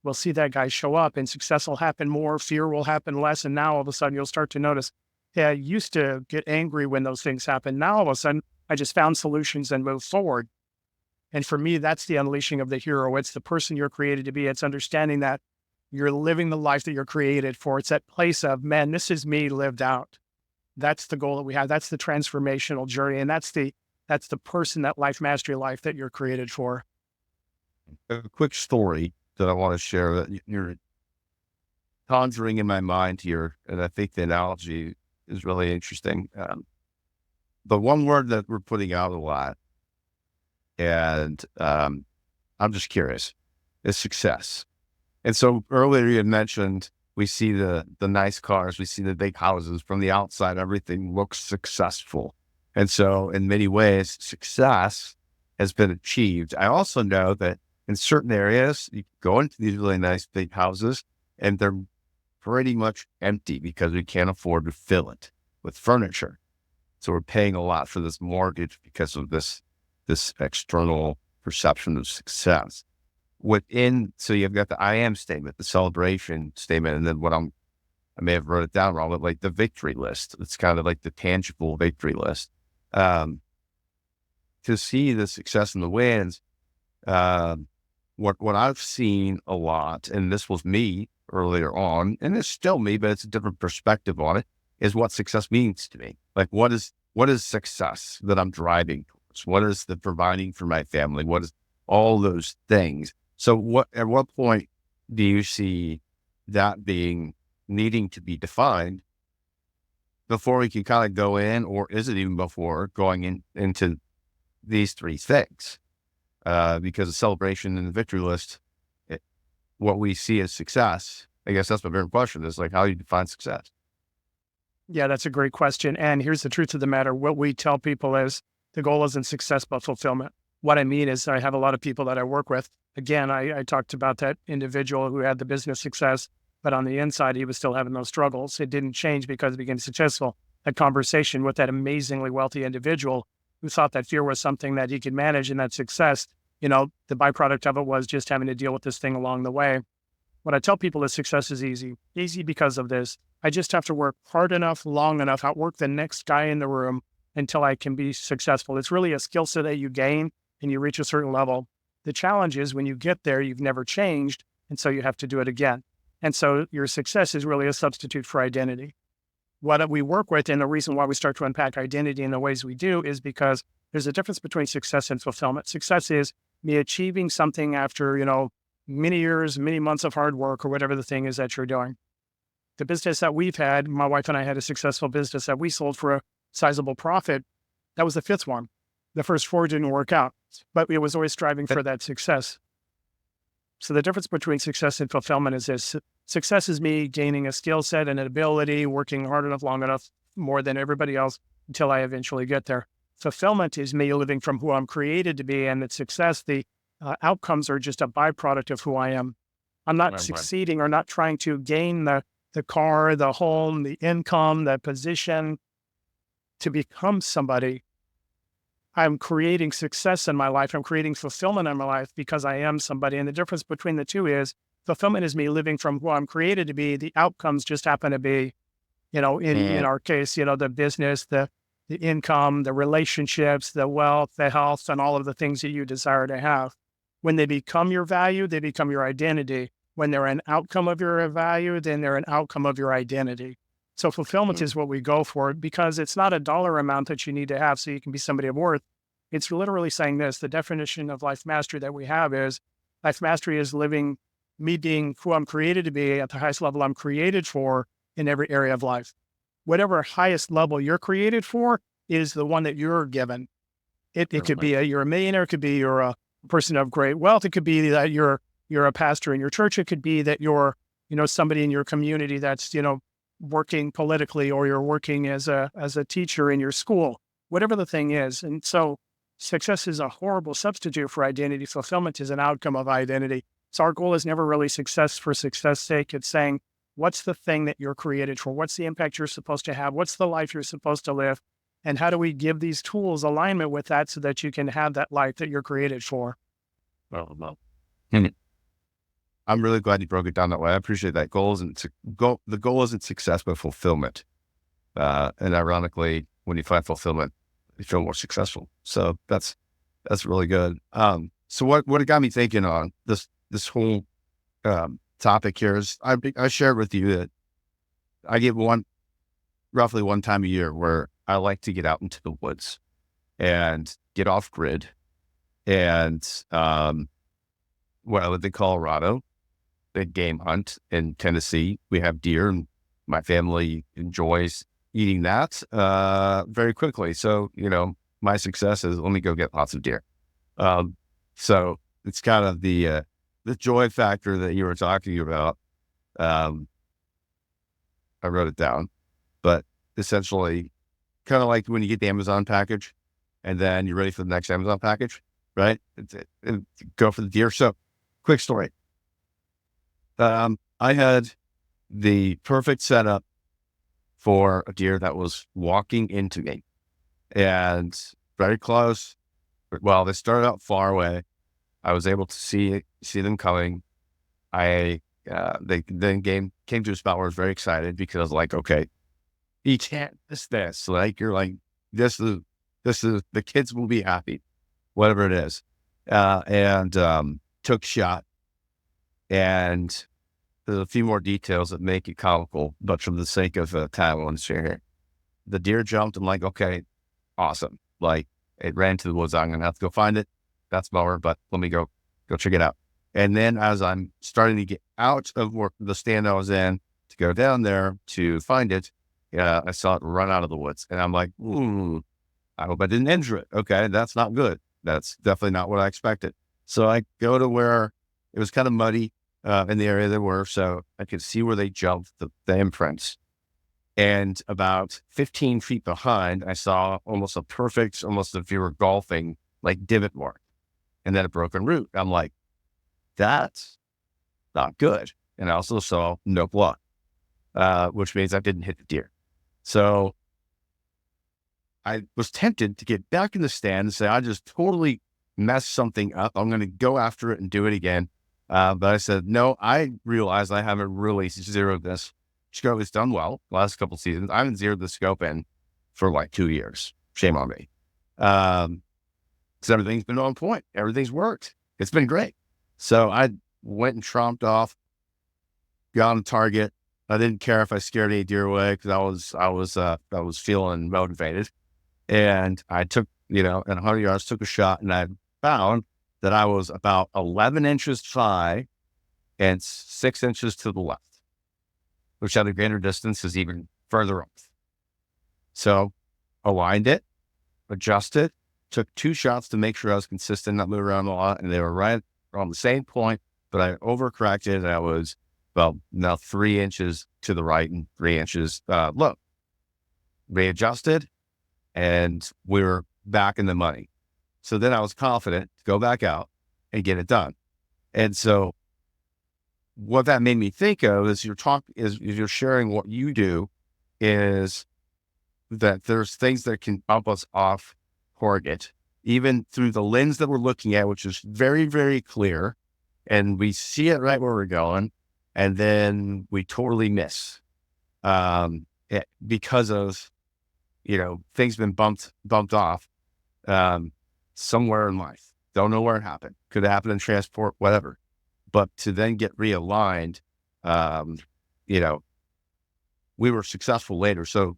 we'll see that guy show up, and success will happen more, fear will happen less. And now all of a sudden you'll start to notice, yeah, I used to get angry when those things happen. Now all of a sudden I just found solutions and moved forward. And for me, that's the unleashing of the hero. It's the person you're created to be. It's understanding that you're living the life that you're created for. It's that place of, man, this is me lived out. That's the goal that we have. That's the transformational journey. And that's the person, that life mastery life that you're created for. A quick story that I want to share that you're conjuring in my mind here, and I think the analogy is really interesting. The one word that we're putting out a lot, and I'm just curious, is success. And so earlier you had mentioned we see the nice cars, we see the big houses from the outside, everything looks successful. And so in many ways, success has been achieved. I also know that in certain areas, you go into these really nice big houses and they're pretty much empty because we can't afford to fill it with furniture. So we're paying a lot for this mortgage because of this external perception of success. So you've got the I am statement, the celebration statement, and then I may have wrote it down wrong, but like the victory list. It's kind of like the tangible victory list. To see the success and the wins, what I've seen a lot, and this was me earlier on, and it's still me, but it's a different perspective on it, is what success means to me. Like what is success that I'm driving towards? What is the providing for my family? What is all those things? So at what point do you see that being needing to be defined before we can kind of go in, or is it even before going into these three things? Because the celebration and the victory list, what we see as success, I guess that's my very question, is like, how do you define success? Yeah, that's a great question. And here's the truth of the matter. What we tell people is the goal isn't success, but fulfillment. What I mean is I have a lot of people that I work with. Again, I talked about that individual who had the business success, but on the inside, he was still having those struggles. It didn't change because he became successful. That conversation with that amazingly wealthy individual who thought that fear was something that he could manage, and that success, the byproduct of it was just having to deal with this thing along the way. What I tell people is success is easy. Easy because of this. I just have to work hard enough, long enough, outwork the next guy in the room until I can be successful. It's really a skill set that you gain and you reach a certain level. The challenge is when you get there, you've never changed. And so you have to do it again. And so your success is really a substitute for identity. What we work with, and the reason why we start to unpack identity in the ways we do, is because there's a difference between success and fulfillment. Success is me achieving something after, many years, many months of hard work or whatever the thing is that you're doing. The business that we've had, my wife and I had a successful business that we sold for a sizable profit. That was the fifth one. The first four didn't work out, but it was always striving for that success. So the difference between success and fulfillment is this. Success is me gaining a skill set and an ability, working hard enough, long enough, more than everybody else until I eventually get there. Fulfillment is me living from who I'm created to be, and that success, the outcomes are just a byproduct of who I am. I'm not succeeding or not trying to gain the car, the home, the income, the position to become somebody. I'm creating success in my life. I'm creating fulfillment in my life because I am somebody. And the difference between the two is fulfillment is me living from who I'm created to be. The outcomes just happen to be, in our case, the business, the income, the relationships, the wealth, the health, and all of the things that you desire to have. When they become your value, they become your identity. When they're an outcome of your value, then they're an outcome of your identity. So fulfillment is what we go for, because it's not a dollar amount that you need to have so you can be somebody of worth. It's literally saying this. The definition of life mastery that we have is life mastery is living, me being who I'm created to be at the highest level I'm created for in every area of life. Whatever highest level you're created for is the one that you're given. It could be you're a millionaire. It could be you're a person of great wealth. It could be that you're a pastor in your church. It could be that you're, somebody in your community that's, working politically, or you're working as a teacher in your school, whatever the thing is. And so success is a horrible substitute for identity. Fulfillment is an outcome of identity. So our goal is never really success for success sake. It's saying, what's the thing that you're created for? What's the impact you're supposed to have? What's the life you're supposed to live? And how do we give these tools alignment with that so that you can have that life that you're created for? Well. I'm really glad you broke it down that way. I appreciate that. The goal isn't success, but fulfillment. And ironically, when you find fulfillment, you feel more successful. So that's really good. So what it got me thinking on this whole topic here is I shared with you that I get roughly one time a year where I like to get out into the woods and get off grid and what I live in Colorado. Big game hunt in Tennessee. We have deer, and my family enjoys eating that very quickly. So, my success is let me go get lots of deer. So it's kind of the joy factor that you were talking about. I wrote it down, but essentially kind of like when you get the Amazon package and then you're ready for the next Amazon package, right? Go for the deer. So quick story. I had the perfect setup for a deer that was walking into me and very close. Well, they started out far away. I was able to see them coming. They then came to a spot where I was very excited because I was like, okay, you can't miss this. Like, you're like, this is the kids will be happy, whatever it is. And took shot. And there's a few more details that make it comical, but for the sake of time, I want to share here. The deer jumped. I'm like, okay, awesome. Like, it ran to the woods. I'm going to have to go find it. That's bummer, but let me go check it out. And then as I'm starting to get out of the stand I was in to go down there to find it, I saw it run out of the woods. And I'm like, I hope I didn't injure it. Okay, that's not good. That's definitely not what I expected. So I go to where it was kind of muddy in the area they were, so I could see where they jumped, the imprints. And about 15 feet behind, I saw almost if you were golfing, like divot mark, and then a broken root. I'm like, that's not good. And I also saw no blood, which means I didn't hit the deer. So I was tempted to get back in the stand and say, I just totally messed something up. I'm going to go after it and do it again. But I said, no, I realized I haven't really zeroed this scope. It's done well the last couple of seasons. I haven't zeroed the scope in for like 2 years. Shame on me. Because everything's been on point. Everything's worked. it's been great. So I went and tromped off, got on target. I didn't care if I scared any deer away because I was feeling motivated. And I took, at 100 yards, took a shot, and I found that I was about 11 inches high and 6 inches to the left, which at a greater distance is even further off. So aligned it, adjusted, took 2 shots to make sure I was consistent, not moving around a lot, and they were right on the same point, but I overcorrected, and I was about now 3 inches to the right and 3 inches low. Readjusted, and we were back in the money. So then I was confident to go back out and get it done. And so what that made me think of is you're sharing what you do is that there's things that can bump us off target, even through the lens that we're looking at, which is very, very clear. And we see it right where we're going. And then we totally miss, because of, things been bumped off, somewhere in life. Don't know where it happened. Could have happened in transport, whatever. But to then get realigned, we were successful later. So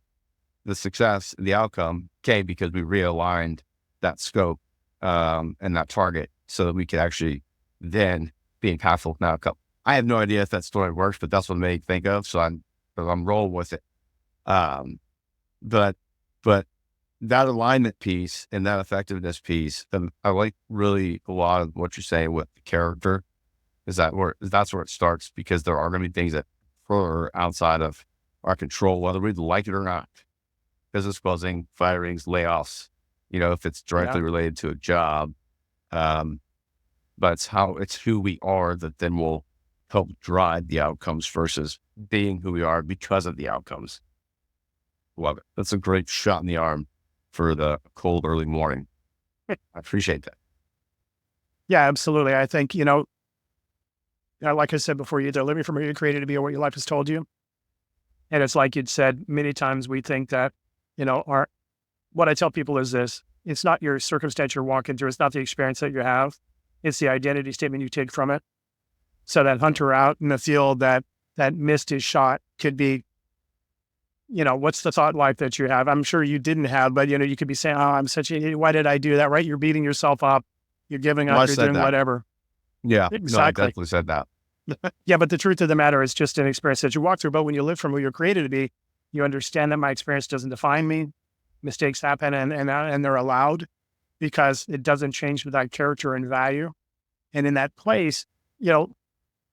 the success, the outcome came because we realigned that scope, and that target so that we could actually then be impactful. Now, I have no idea if that story works, but that's what it made me think of. So I'm rolling with it. But that alignment piece and that effectiveness piece, I like really a lot of what you're saying with the character. That's where it starts, because there are going to be things that are outside of our control, whether we like it or not. Business closing, firings, layoffs, if it's directly related to a job. But it's who we are that then will help drive the outcomes versus being who we are because of the outcomes. Love it. That's a great shot in the arm for the cold early morning. I appreciate that. Yeah, absolutely. I think, like I said before, you're either living from who you're created to be or what your life has told you. And it's like you'd said, many times we think that, what I tell people is this: it's not your circumstance you're walking through. It's not the experience that you have. It's the identity statement you take from it. So that hunter out in the field that missed his shot could be, what's the thought life that you have? I'm sure you didn't have, but, you could be saying, oh, I'm such a, why did I do that? Right? You're beating yourself up. You're giving Well, up. I You're said doing that. whatever. Yeah. No, I Exactly. definitely said that. Yeah, but the truth of the matter is just an experience that you walk through. But when you live from who you're created to be, you understand that my experience doesn't define me. Mistakes happen and they're allowed because it doesn't change that character and value. And in that place,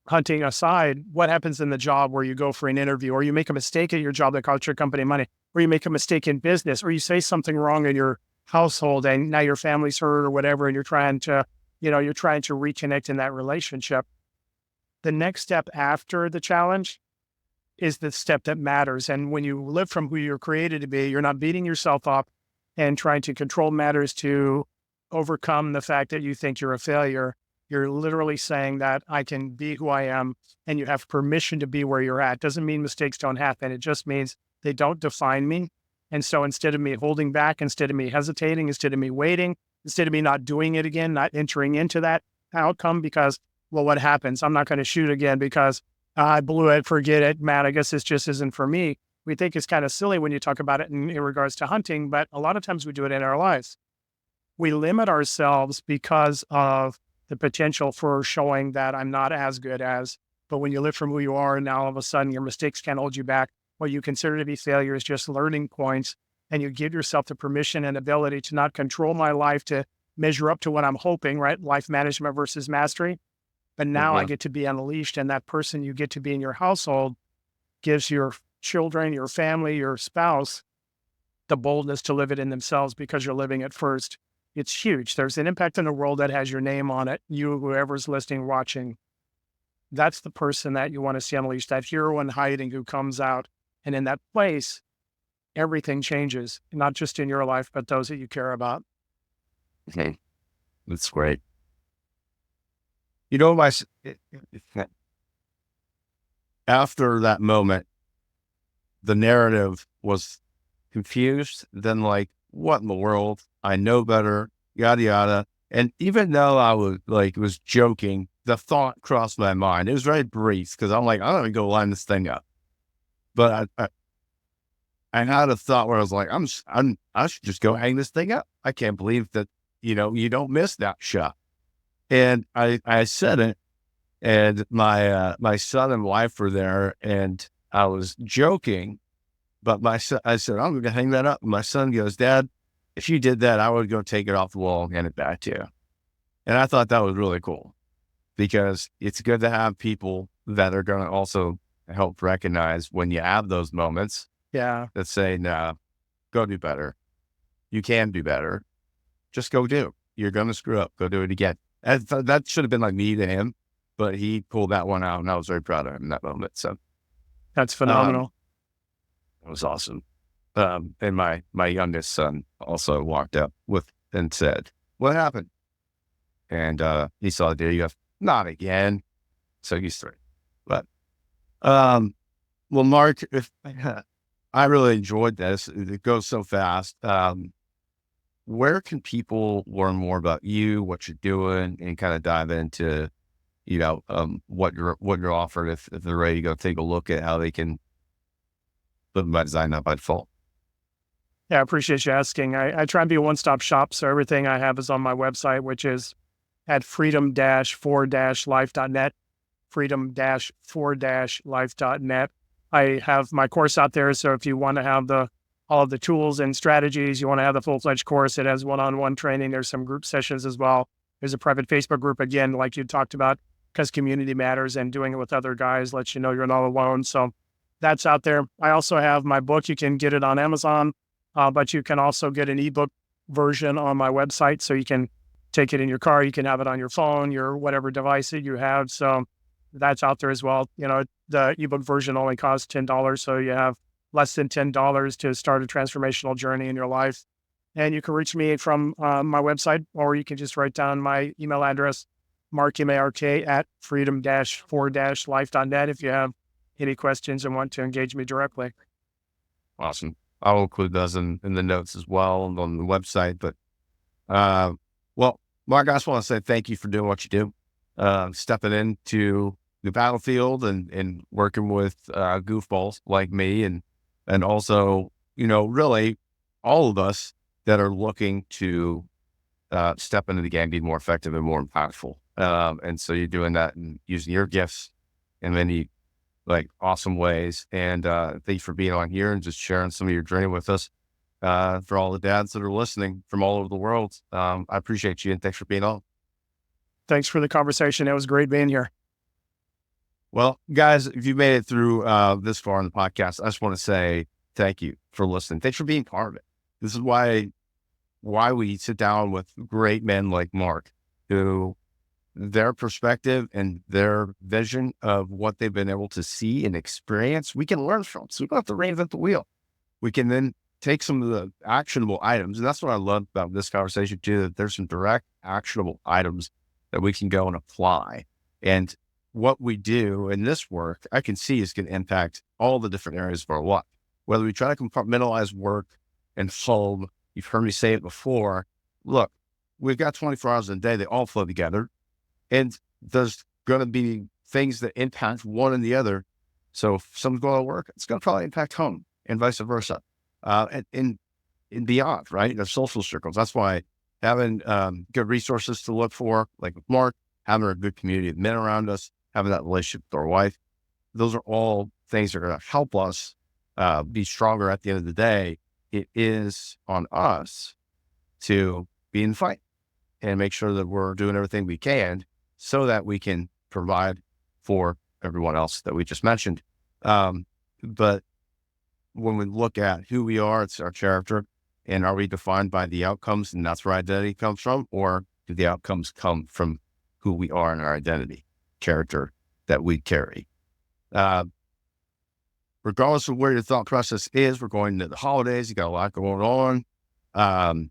hunting aside, what happens in the job where you go for an interview or you make a mistake at your job that costs your company money, or you make a mistake in business, or you say something wrong in your household and now your family's hurt or whatever, and you're trying to reconnect in that relationship. The next step after the challenge is the step that matters. And when you live from who you're created to be, you're not beating yourself up and trying to control matters to overcome the fact that you think you're a failure. You're literally saying that I can be who I am and you have permission to be where you're at. Doesn't mean mistakes don't happen. It just means they don't define me. And so instead of me holding back, instead of me hesitating, instead of me waiting, instead of me not doing it again, not entering into that outcome because, well, what happens? I'm not going to shoot again because I blew it, forget it, man, I guess this just isn't for me. We think it's kind of silly when you talk about it in regards to hunting, but a lot of times we do it in our lives. We limit ourselves because of the potential for showing that I'm not as good as, but when you live from who you are and now all of a sudden your mistakes can't hold you back, what you consider to be failure is just learning points, and you give yourself the permission and ability to not control my life to measure up to what I'm hoping, right? Life management versus mastery. But now I get to be unleashed, and that person you get to be in your household gives your children, your family, your spouse the boldness to live it in themselves because you're living it first. It's huge. There's an impact in the world that has your name on it. You, whoever's listening, watching, that's the person that you want to see unleashed, that hero in hiding who comes out. And in that place, everything changes, not just in your life, but those that you care about. Okay. That's great. You know, after that moment, the narrative was confused. Then like, what in the world? I know better, yada, yada. And even though I was joking, the thought crossed my mind. It was very brief because I'm like, I'm gonna go line this thing up. But I had a thought where I was like, I should just go hang this thing up. I can't believe that, you don't miss that shot. And I said it, and my son and wife were there, and I was joking, but I said, I'm going to hang that up. And my son goes, Dad, if you did that, I would go take it off the wall and hand it back to you. And I thought that was really cool because it's good to have people that are going to also help recognize when you have those moments Yeah. that say, no, go do better. You can do better. Just go do. You're going to screw up. Go do it again. That should have been like me to him, but he pulled that one out, and I was very proud of him in that moment. So That's um, phenomenal. it was awesome. And my youngest son also walked up and said, "What happened?" And he saw the video. He goes, "Not again." So he's 3. But well, Mark, if I really enjoyed this. It goes so fast. Where can people learn more about you, what you're doing, and kind of dive into, what you're offering if they're ready to go take a look at how they can live by design, not by default? Yeah, I appreciate you asking. I try and be a one-stop shop, so everything I have is on my website, which is at freedom-4-life.net, freedom-4-life.net. I have my course out there, so if you want to have all of the tools and strategies, you want to have the full-fledged course, it has one-on-one training. There's some group sessions as well. There's a private Facebook group, again, like you talked about, because community matters and doing it with other guys lets you know you're not alone. So that's out there. I also have my book. You can get it on Amazon, but you can also get an ebook version on my website. So you can take it in your car. You can have it on your phone, your whatever device that you have. So that's out there as well. The ebook version only costs $10. So you have less than $10 to start a transformational journey in your life. And you can reach me from my website, or you can just write down my email address, mark, at freedom-4-life.net if you have any questions and want to engage me directly. Awesome. I'll include those in the notes as well and on the website. But well, Mark, I just want to say thank you for doing what you do, stepping into the battlefield and working with goofballs like me, and also, really all of us that are looking to step into the game, be more effective and more impactful. And so you're doing that and using your gifts in many awesome ways. And thank you for being on here and just sharing some of your journey with us. For all the dads that are listening from all over the world, I appreciate you and thanks for being on. Thanks for the conversation. It was great being here. Well, guys, if you made it through this far in the podcast, I just want to say thank you for listening. Thanks for being part of it. This is why we sit down with great men like Mark, who their perspective and their vision of what they've been able to see and experience, we can learn from. So we don't have to reinvent the wheel. We can then take some of the actionable items. And that's what I love about this conversation too, that there's some direct actionable items that we can go and apply. And what we do in this work, I can see is going to impact all the different areas of our life. Whether we try to compartmentalize work and home, you've heard me say it before. Look, we've got 24 hours in a day. They all flow together. And there's going to be things that impact one and the other. So if someone's going to work, it's going to probably impact home and vice versa. And beyond, right? There's social circles. That's why having good resources to look for, like with Mark, having a good community of men around us, having that relationship with our wife, those are all things that are going to help us be stronger at the end of the day. It is on us to be in the fight and make sure that we're doing everything we can so that we can provide for everyone else that we just mentioned. But when we look at who we are, it's our character. And are we defined by the outcomes, and that's where identity comes from? Or do the outcomes come from who we are in our identity, character that we carry? Regardless of where your thought process is, we're going into the holidays. You got a lot going on.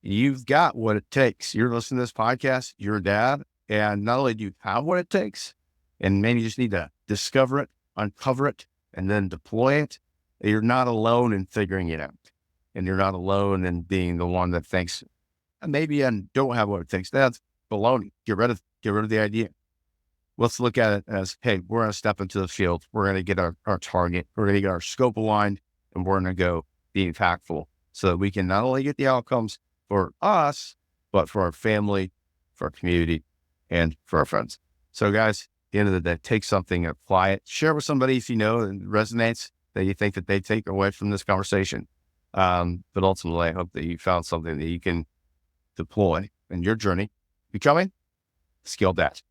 You've got what it takes. You're listening to this podcast, you're a dad, and not only do you have what it takes, and maybe you just need to discover it, uncover it, and then deploy it. You're not alone in figuring it out. And you're not alone in being the one that thinks maybe and don't have what it takes. That's baloney. Get rid of the idea. Let's look at it as, hey, we're going to step into the field. We're going to get our target. We're going to get our scope aligned, and we're going to go be impactful so that we can not only get the outcomes for us, but for our family, for our community, and for our friends. So guys, at the end of the day, take something, apply it, share with somebody if you know and it resonates that you think that they take away from this conversation. But ultimately, I hope that you found something that you can deploy in your journey, becoming skilled at.